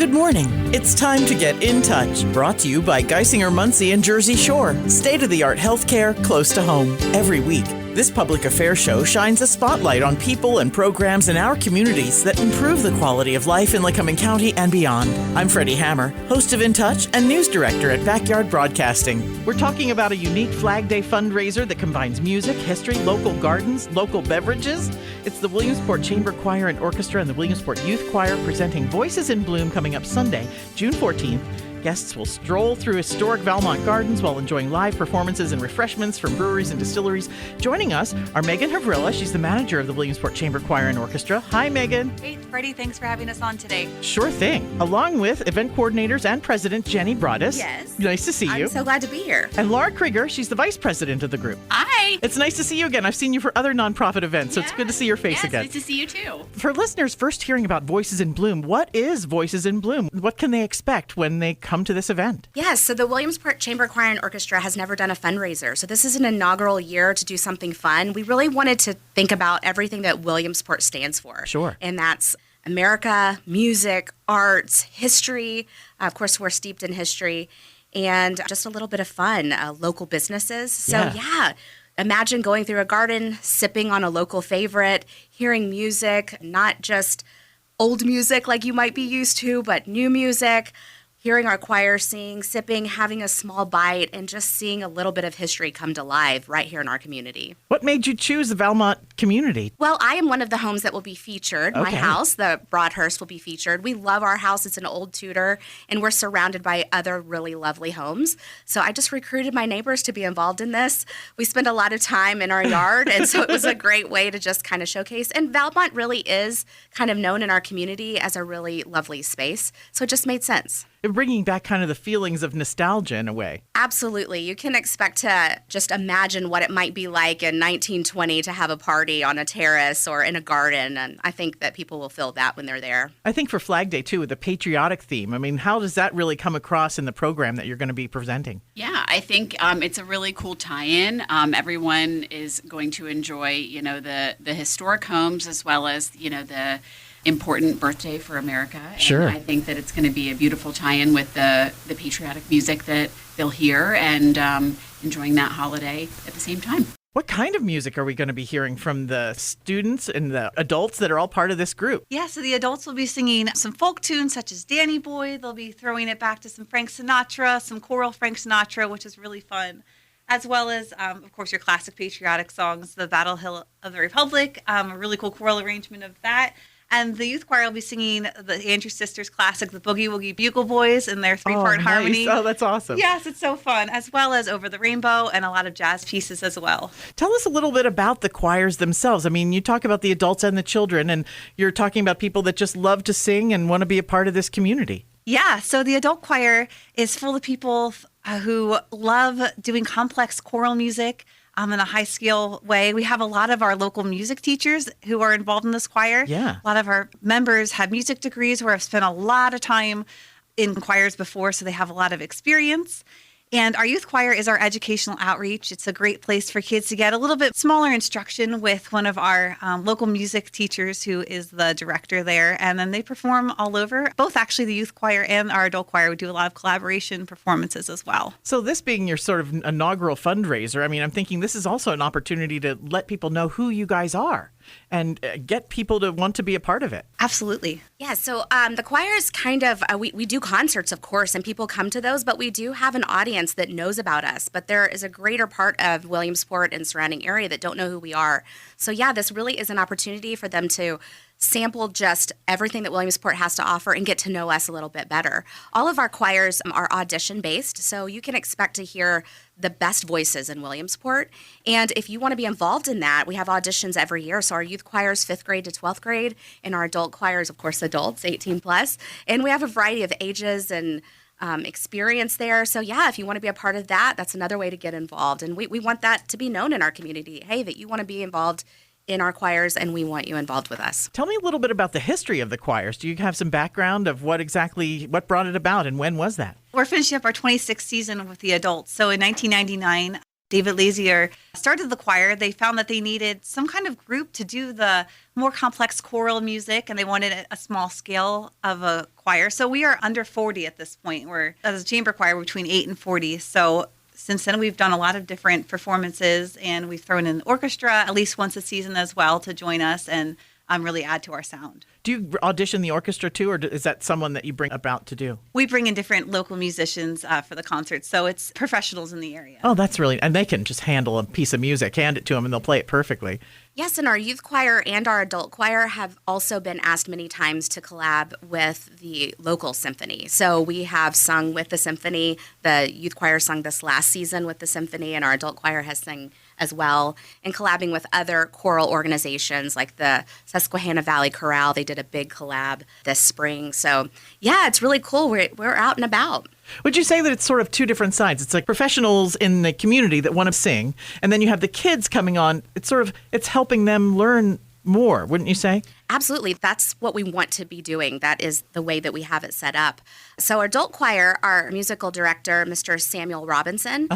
Good morning. It's time to get in touch. Brought to you by Geisinger Muncie and Jersey Shore. State-of-the-art healthcare close to home. Every week, this public affairs show shines a spotlight on people and programs in our communities that improve the quality of life in Lycoming County and beyond. I'm Freddi Hammer, host of In Touch and news director at Backyard Broadcasting. We're talking about a unique Flag Day fundraiser that combines music, history, local gardens, local beverages. It's the Williamsport Chamber Choir and Orchestra and the Williamsport Youth Choir presenting Voices in Bloom coming up Sunday, June 14th. Guests will stroll through historic Vallamont gardens while enjoying live performances and refreshments from breweries and distilleries. Joining us are Megan Havrilla. She's the manager of the Williamsport Chamber Choir and Orchestra. Hi, Megan. Hey, Freddi. Thanks for having us on today. Sure thing. Along with event coordinators and president Jenny Broaddus. Yes. Nice to see you. I'm so glad to be here. And Laura Krieger. She's the vice president of the group. Hi. It's nice to see you again. I've seen you for other nonprofit events, so it's good to see your face again. It's nice to see you too. For listeners first hearing about Voices in Bloom, what is Voices in Bloom? What can they expect when they come to this event? Yes, so the Williamsport Chamber Choir and Orchestra has never done a fundraiser. So this is an inaugural year to do something fun. We really wanted to think about everything that Williamsport stands for. Sure. And that's America, music, arts, history. Of course, we're steeped in history. And just a little bit of fun, local businesses. So yeah, imagine going through a garden, sipping on a local favorite, hearing music, not just old music like you might be used to, but new music. Hearing our choir sing, sipping, having a small bite, and just seeing a little bit of history come to life right here in our community. What made you choose the Vallamont community? Well, I am one of the homes that will be featured. Okay. My house, the Broadhurst, will be featured. We love our house. It's an old Tudor, and we're surrounded by other really lovely homes. So I just recruited my neighbors to be involved in this. We spend a lot of time in our yard, and so it was a great way to just kind of showcase. And Vallamont really is kind of known in our community as a really lovely space, so it just made sense. Bringing back kind of the feelings of nostalgia in a way. Absolutely. You can expect to just imagine what it might be like in 1920 to have a party on a terrace or in a garden, and I think that people will feel that when they're there. I think for Flag Day, too, with the patriotic theme, I mean, how does that really come across in the program that you're going to be presenting? Yeah, I think it's a really cool tie-in. Everyone is going to enjoy, the historic homes as well as, the important birthday for America. Sure. And I think that it's going to be a beautiful tie-in with the patriotic music that they'll hear and enjoying that holiday at the same time. What kind of music are we going to be hearing from the students and the adults that are all part of this group? Yeah, so the adults will be singing some folk tunes such as Danny Boy. They'll be throwing it back to some Frank Sinatra, some choral Frank Sinatra, which is really fun. As well as, of course, your classic patriotic songs, the Battle Hill of the Republic, a really cool choral arrangement of that. And the youth choir will be singing the Andrews Sisters classic, the Boogie Woogie Bugle Boys, in their three-part harmony. Oh, that's awesome. Yes, it's so fun, as well as Over the Rainbow and a lot of jazz pieces as well. Tell us a little bit about the choirs themselves. I mean, you talk about the adults and the children, and you're talking about people that just love to sing and want to be a part of this community. Yeah, so the adult choir is full of people who love doing complex choral music, in a high-scale way. We have a lot of our local music teachers who are involved in this choir. Yeah. A lot of our members have music degrees or have spent a lot of time in choirs before, so they have a lot of experience. And our youth choir is our educational outreach. It's a great place for kids to get a little bit smaller instruction with one of our local music teachers who is the director there. And then they perform all over. Both actually the youth choir and our adult choir would do a lot of collaboration performances as well. So this being your sort of inaugural fundraiser, I mean, I'm thinking this is also an opportunity to let people know who you guys are and get people to want to be a part of it. Absolutely. Yeah, so the choir is kind of, we do concerts, of course, and people come to those, but we do have an audience that knows about us. But there is a greater part of Williamsport and surrounding area that don't know who we are. So yeah, this really is an opportunity for them to sample just everything that Williamsport has to offer and get to know us a little bit better. All of our choirs are audition-based, so you can expect to hear the best voices in Williamsport. And if you want to be involved in that, we have auditions every year. So our youth choir is 5th grade to 12th grade, and our adult choir is, of course, adults, 18 plus. And we have a variety of ages and experience there. So yeah, if you want to be a part of that, that's another way to get involved. And we want that to be known in our community. Hey, that you want to be involved in our choirs, and we want you involved with us. Tell me a little bit about the history of the choirs. Do you have some background of what brought it about, and when was that? We're finishing up our 26th season with the adults. So in 1999, David Lazier started the choir. They found that they needed some kind of group to do the more complex choral music, and they wanted a small scale of a choir. So we are under 40 at this point. We're, as a chamber choir, we're between 8 and 40. So since then, we've done a lot of different performances, and we've thrown in an orchestra at least once a season as well to join us and really add to our sound. Do you audition the orchestra too, or is that someone that you bring about to do? We bring in different local musicians for the concerts, so it's professionals in the area. Oh, that's really, and they can just handle a piece of music, hand it to them, and they'll play it perfectly. Yes, and our youth choir and our adult choir have also been asked many times to collab with the local symphony. So we have sung with the symphony. The youth choir sung this last season with the symphony, and our adult choir has sung as well, and collabing with other choral organizations like the Susquehanna Valley Chorale. They did a big collab this spring. So yeah, it's really cool. We're out and about. Would you say that it's sort of two different sides? It's like professionals in the community that want to sing, and then you have the kids coming on. It's helping them learn more, wouldn't you say? Absolutely. That's what we want to be doing. That is the way that we have it set up. So our adult choir, our musical director, Mr. Samuel Robinson,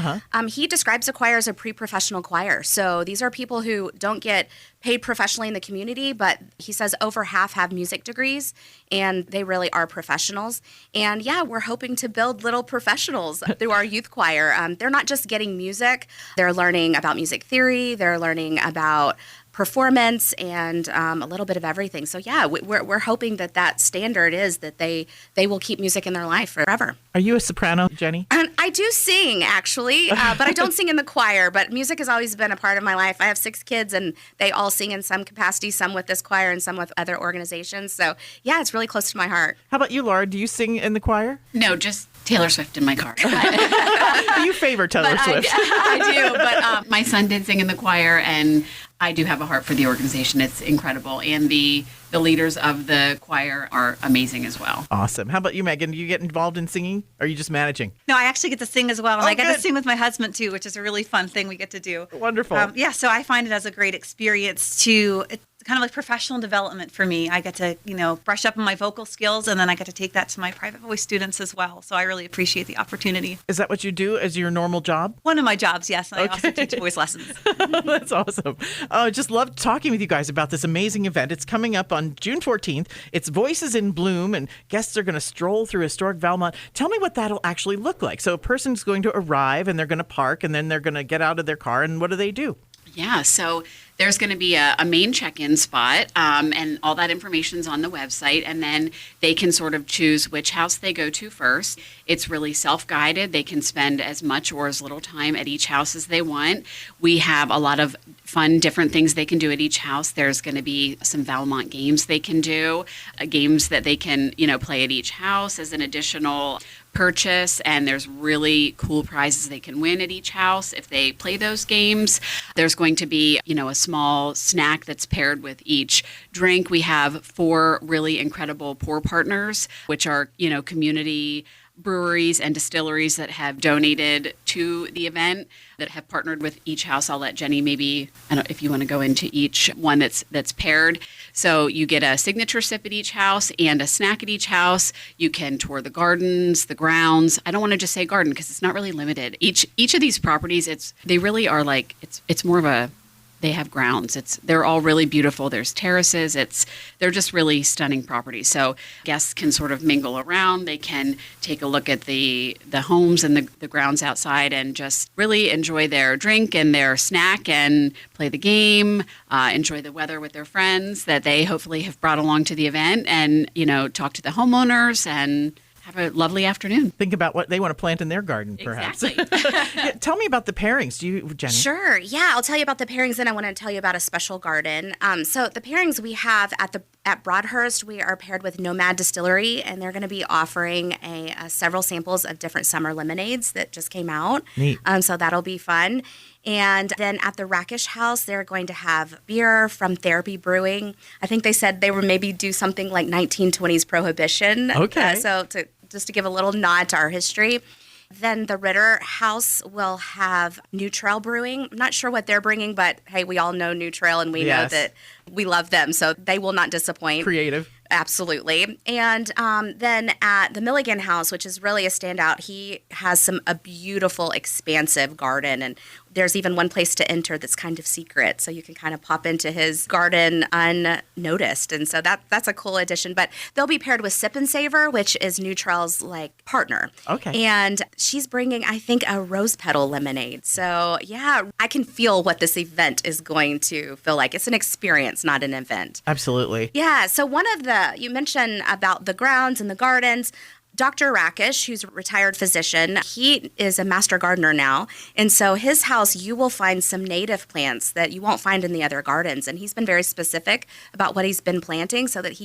he describes the choir as a pre-professional choir. So these are people who don't get paid professionally in the community, but he says over half have music degrees, and they really are professionals. And yeah, we're hoping to build little professionals through our youth choir. They're not just getting music. They're learning about music theory. They're learning about performance and a little bit of everything. So yeah, we're hoping that standard is that they will keep music in their life forever. Are you a soprano, Jenny? I do sing, actually, but I don't sing in the choir. But music has always been a part of my life. I have 6 kids, and they all sing in some capacity, some with this choir and some with other organizations. So yeah, it's really close to my heart. How about you, Laura? Do you sing in the choir? No, just Taylor Swift in my car. You favor Taylor Swift. I do, but my son did sing in the choir, and I do have a heart for the organization. It's incredible. And the leaders of the choir are amazing as well. Awesome. How about you, Megan? Do you get involved in singing, or are you just managing? No, I actually get to sing as well. And I get to sing with my husband, too, which is a really fun thing we get to do. Wonderful. So I find it as a great experience it's kind of like professional development for me. I get to, brush up on my vocal skills, and then I get to take that to my private voice students as well. So I really appreciate the opportunity. Is that what you do as your normal job? One of my jobs, yes. And I also teach voice lessons. That's awesome. I just loved talking with you guys about this amazing event. It's coming up on June 14th. It's Voices in Bloom, and guests are going to stroll through historic Vallamont. Tell me what that'll actually look like. So a person's going to arrive, and they're going to park, and then they're going to get out of their car, and what do they do? Yeah, so there's going to be a main check-in spot, and all that information's on the website, and then they can sort of choose which house they go to first. It's really self-guided. They can spend as much or as little time at each house as they want. We have a lot of fun, different things they can do at each house. There's going to be some Vallamont games they can do, games that they can, play at each house as an additional purchase, and there's really cool prizes they can win at each house if they play those games. There's going to be, a small snack that's paired with each drink. We have 4 really incredible pour partners, which are, community breweries and distilleries that have donated to the event, that have partnered with each house. I'll let Jenny maybe, I don't know if you want to go into each one that's paired. So you get a signature sip at each house and a snack at each house. You can tour the gardens, the grounds. I don't want to just say garden because it's not really limited. Each of these properties, they really are like, it's more of a, they have grounds. They're all really beautiful. There's terraces. They're just really stunning properties. So guests can sort of mingle around. They can take a look at the homes and the grounds outside and just really enjoy their drink and their snack and play the game, enjoy the weather with their friends that they hopefully have brought along to the event, and, talk to the homeowners and have a lovely afternoon. Think about what they want to plant in their garden, perhaps. Exactly. Yeah, tell me about the pairings. Do you, Jenny? Sure. Yeah, I'll tell you about the pairings, and I want to tell you about a special garden. So the pairings we have at Broadhurst, we are paired with Nomad Distillery, and they're going to be offering several samples of different summer lemonades that just came out. Neat. So that'll be fun. And then at the Rakish House, they're going to have beer from Therapy Brewing. I think they said they were maybe do something like 1920s Prohibition. Okay. Just to give a little nod to our history. Then the Ritter House will have New Trail Brewing. I'm not sure what they're bringing, but hey, we all know New Trail, and we know that we love them, so they will not disappoint. Creative. Absolutely. And then at the Milligan House, which is really a standout, he has a beautiful, expansive garden, and There's even one place to enter that's kind of secret, so you can kind of pop into his garden unnoticed. And so that's a cool addition. But they'll be paired with Sip and Savor, which is Neutral's partner. Okay. And she's bringing, I think, a rose petal lemonade. So yeah, I can feel what this event is going to feel like. It's an experience, not an event. Absolutely. Yeah. So you mentioned about the grounds and the gardens. Dr. Rakesh, who's a retired physician, he is a master gardener now. And so his house, you will find some native plants that you won't find in the other gardens. And he's been very specific about what he's been planting so that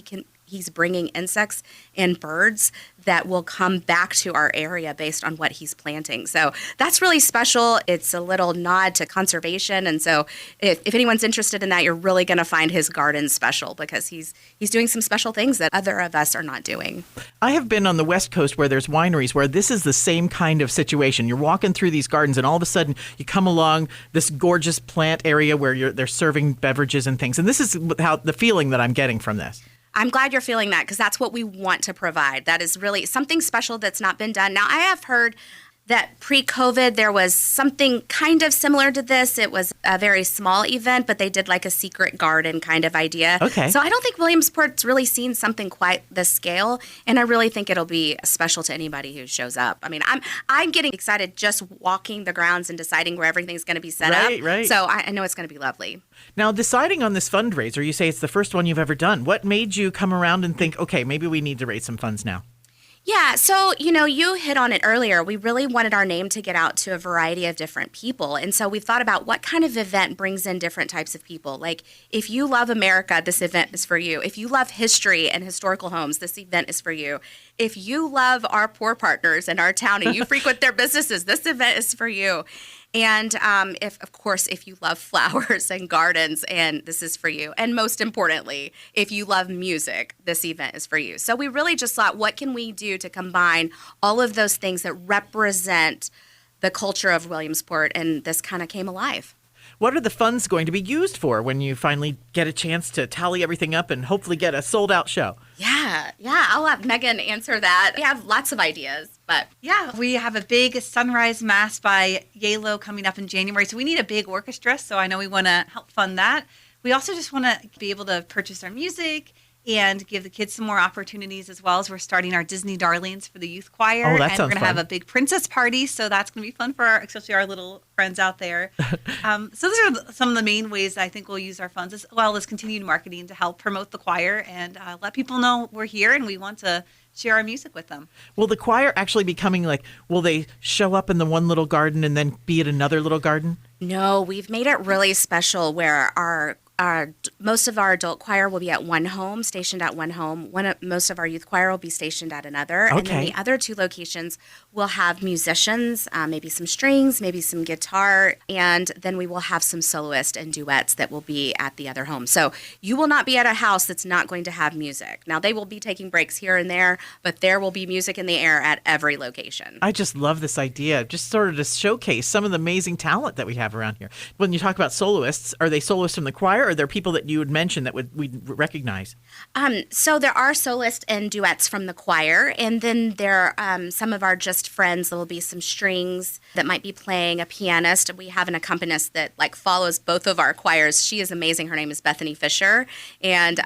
he's bringing insects and birds that will come back to our area based on what he's planting. So that's really special. It's a little nod to conservation. And so if anyone's interested in that, you're really going to find his garden special because he's doing some special things that other of us are not doing. I have been on the West Coast where there's wineries where this is the same kind of situation. You're walking through these gardens and all of a sudden you come along this gorgeous plant area where they're serving beverages and things. And this is how the feeling that I'm getting from this. I'm glad you're feeling that because that's what we want to provide. That is really something special that's not been done. Now, I have heard that pre-COVID, there was something kind of similar to this. It was a very small event, but they did a secret garden kind of idea. Okay. So I don't think Williamsport's really seen something quite this scale, and I really think it'll be special to anybody who shows up. I mean, I'm getting excited just walking the grounds and deciding where everything's going to be set up. Right. So I know it's going to be lovely. Now, deciding on this fundraiser, you say it's the first one you've ever done. What made you come around and think, okay, maybe we need to raise some funds now? Yeah, so, you hit on it earlier. We really wanted our name to get out to a variety of different people. And so we've thought about what kind of event brings in different types of people. Like, if you love America, this event is for you. If you love history and historical homes, this event is for you. If you love our poor partners in our town and you frequent their businesses, this event is for you. And if you love flowers and gardens, and this is for you. And most importantly, if you love music, this event is for you. So we really just thought, what can we do to combine all of those things that represent the culture of Williamsport? And this kind of came alive. What are the funds going to be used for when you finally get a chance to tally everything up and hopefully get a sold-out show? Yeah, I'll have Megan answer that. We have lots of ideas, but Yeah, we have a big sunrise mass by Yalo coming up in January. So we need a big orchestra. So I know we want to help fund that. We also just want to be able to purchase our music and give the kids some more opportunities as well as we're starting our Disney Darlings for the youth choir. Oh, that and sounds we're going to have fun. a big princess party. So that's going to be fun for especially our little friends out there. So those are some of the main ways I think we'll use our funds, as well as continued marketing to help promote the choir and let people know we're here and we want to share our music with them. Will the choir actually be coming will they show up in the one little garden and then be at another little garden? no, we've made it really special where our most of our adult choir will be at one home, stationed at one home. Most of our youth choir will be stationed at another. Okay. And then the other two locations will have musicians, maybe some strings, maybe some guitar, and then we will have some soloists and duets that will be at the other home. So you will not be at a house that's not going to have music. Now, they will be taking breaks here and there, but there will be music in the air at every location. I just love this idea, just sort of to showcase some of the amazing talent that we have around here. When you talk about soloists, are they soloists from the choir, or are there people that you would mention that we'd recognize? So there are soloists and duets from the choir, and then there are some of our just friends. There will be some strings that might be playing, a pianist. We have an accompanist that follows both of our choirs. She is amazing. Her name is Bethany Fisher, and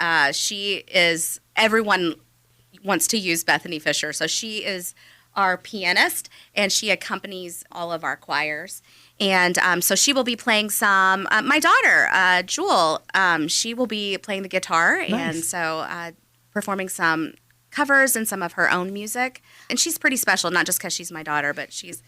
everyone wants to use Bethany Fisher. So she is our pianist, and she accompanies all of our choirs. And so she will be playing some. My daughter, Jewel, she will be playing the guitar, Nice. and so performing some covers and some of her own music. And she's pretty special, not just because she's my daughter, but she's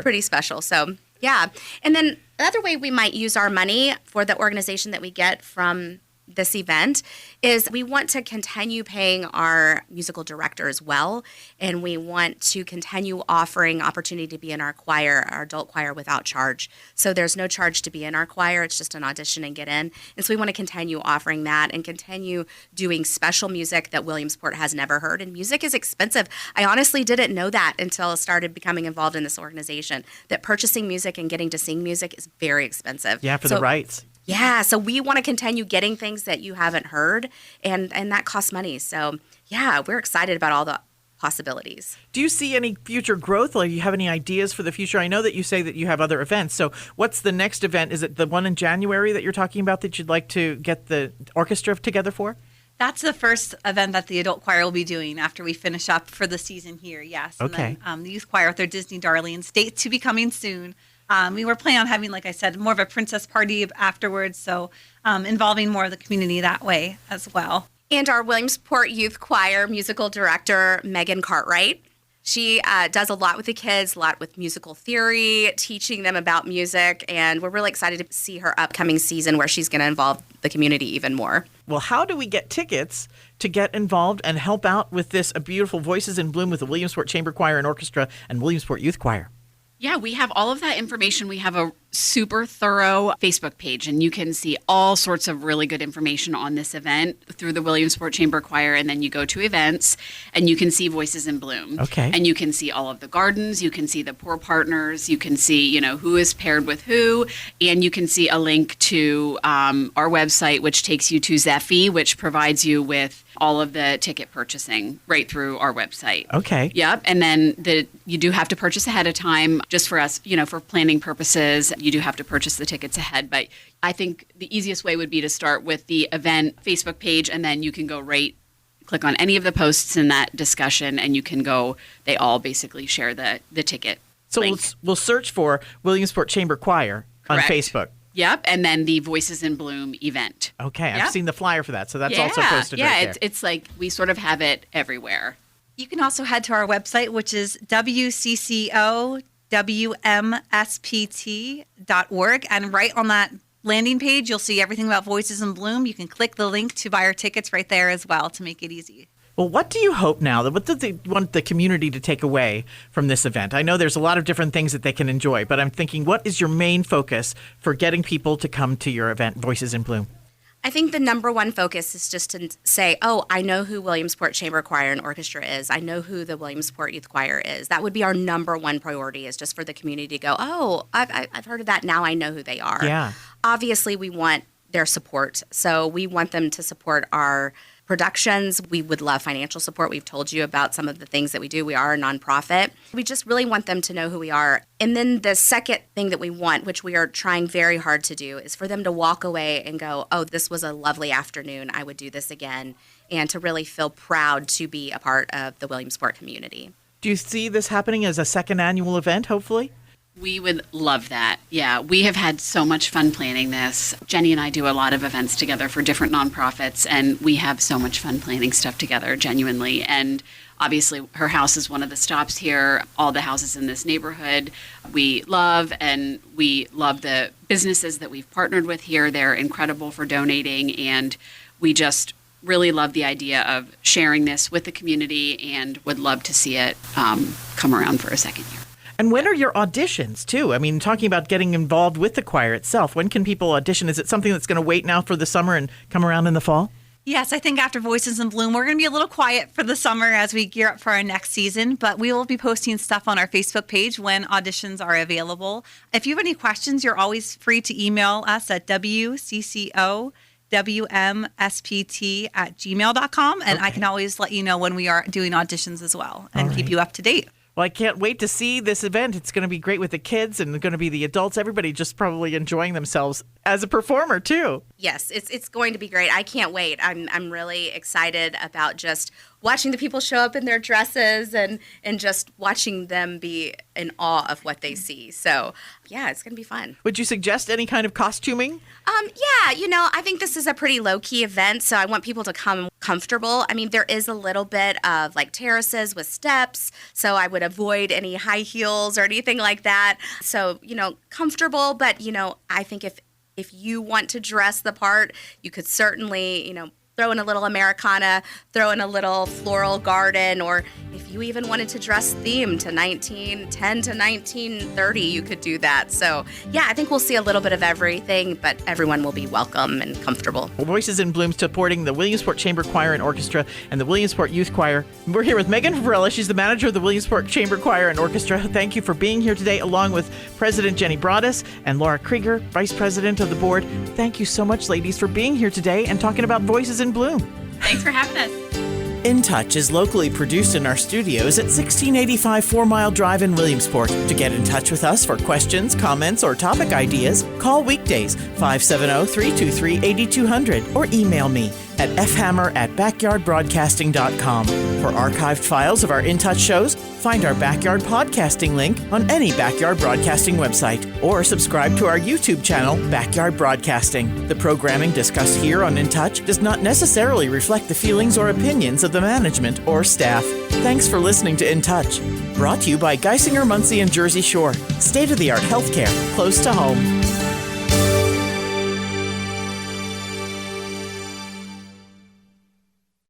pretty special. So yeah. And then the other way we might use our money for the organization that we get from this event is we want to continue paying our musical director as well, and we want to continue offering opportunity to be in our choir, our adult choir, without charge. So there's no charge to be in our choir. It's just an audition and get in. And so we want to continue offering that and continue doing special music that Williamsport has never heard. And music is expensive. I honestly didn't know that until I started becoming involved in this organization, that purchasing music and getting to sing music is very expensive. Yeah, for the rights. Yeah, so we want to continue getting things that you haven't heard, and that costs money. So, yeah, we're excited about all the possibilities. Do you see any future growth? Or do you have any ideas for the future? I know that you say that you have other events. So what's the next event? Is it the one in January that you're talking about that you'd like to get the orchestra together for? That's the first event that the adult choir will be doing after we finish up for the season here, yes. Okay. And then the youth choir with their Disney Darlings, date to be coming soon. We were planning on having, like I said, more of a princess party afterwards, so involving more of the community that way as well. And our Williamsport Youth Choir musical director, Megan Cartwright. She does a lot with the kids, a lot with musical theory, teaching them about music, and we're really excited to see her upcoming season where she's going to involve the community even more. Well, how do we get tickets to get involved and help out with this beautiful Voices in Bloom with the Williamsport Chamber Choir and Orchestra and Williamsport Youth Choir? Yeah, we have all of that information. We have a super thorough Facebook page, and you can see all sorts of really good information on this event through the Williamsport Chamber Choir. And then you go to events, and you can see Voices in Bloom. Okay. And you can see all of the gardens. You can see the poor partners. You can see, who is paired with who. And you can see a link to our website, which takes you to Zephy, which provides you with all of the ticket purchasing right through our website. Okay. Yep. And then you do have to purchase ahead of time just for us, for planning purposes. You do have to purchase the tickets ahead. But I think the easiest way would be to start with the event Facebook page, and then you can go click on any of the posts in that discussion, and you can go, they all basically share the ticket So link. we'll search for Williamsport Chamber Choir Correct. on Facebook. Yep. And then the Voices in Bloom event. Okay. I've Yep. seen the flyer for that. So that's also posted right there. It's like we sort of have it everywhere. You can also head to our website, which is WCCO.WMSPT.org. And right on that landing page, you'll see everything about Voices in Bloom. You can click the link to buy our tickets right there as well to make it easy. Well, what do you hope now? What do they want the community to take away from this event? I know there's a lot of different things that they can enjoy, but I'm thinking, what is your main focus for getting people to come to your event, Voices in Bloom? I think the number one focus is just to say, I know who Williamsport Chamber Choir and Orchestra is. I know who the Williamsport Youth Choir is. That would be our number one priority, is just for the community to go, I've heard of that. Now I know who they are. Yeah. Obviously, we want their support. So we want them to support our productions. We would love financial support. We've told you about some of the things that we do. We are a nonprofit. We just really want them to know who we are. And then the second thing that we want, which we are trying very hard to do, is for them to walk away and go, this was a lovely afternoon. I would do this again. And to really feel proud to be a part of the Williamsport community. Do you see this happening as a second annual event, hopefully? We would love that. Yeah, we have had so much fun planning this. Jenny and I do a lot of events together for different nonprofits, and we have so much fun planning stuff together, genuinely. And obviously, her house is one of the stops here. All the houses in this neighborhood we love, and we love the businesses that we've partnered with here. They're incredible for donating, and we just really love the idea of sharing this with the community and would love to see it come around for a second year. And when are your auditions, too? I mean, talking about getting involved with the choir itself, when can people audition? Is it something that's going to wait now for the summer and come around in the fall? Yes, I think after Voices in Bloom, we're going to be a little quiet for the summer as we gear up for our next season, but we will be posting stuff on our Facebook page when auditions are available. If you have any questions, you're always free to email us at WCCOWMSPT@gmail.com, and I can always let you know when we are doing auditions as well and keep you up to date. Well, I can't wait to see this event. It's going to be great with the kids and going to be the adults. Everybody just probably enjoying themselves as a performer, too. Yes, it's going to be great. I can't wait. I'm really excited about just watching the people show up in their dresses and just watching them be in awe of what they see. So, yeah, it's going to be fun. Would you suggest any kind of costuming? Yeah, I think this is a pretty low-key event, so I want people to come comfortable. I mean, there is a little bit of like terraces with steps, so I would avoid any high heels or anything like that. So, comfortable, but, I think if you want to dress the part, you could certainly, throw in a little Americana, throw in a little floral garden, or if you even wanted to dress themed to 1910 to 1930, you could do that. So, yeah, I think we'll see a little bit of everything, but everyone will be welcome and comfortable. Voices in Bloom supporting the Williamsport Chamber Choir and Orchestra and the Williamsport Youth Choir. We're here with Megan Varela. She's the manager of the Williamsport Chamber Choir and Orchestra. Thank you for being here today, along with President Jenny Broaddus and Laura Krieger, Vice President of the board. Thank you so much, ladies, for being here today and talking about Voices in Bloom. Thanks for having us. In Touch is locally produced in our studios at 1685 4 Mile Drive in Williamsport. To get in touch with us for questions, comments, or topic ideas, call weekdays 570-323-8200 or email me at fhammer@backyardbroadcasting.com. For archived files of our In Touch shows, find our Backyard Podcasting link on any Backyard Broadcasting website or subscribe to our YouTube channel, Backyard Broadcasting. The programming discussed here on In Touch does not necessarily reflect the feelings or opinions of the management or staff. Thanks for listening to In Touch. Brought to you by Geisinger, Muncie, and Jersey Shore. State-of-the-art healthcare close to home.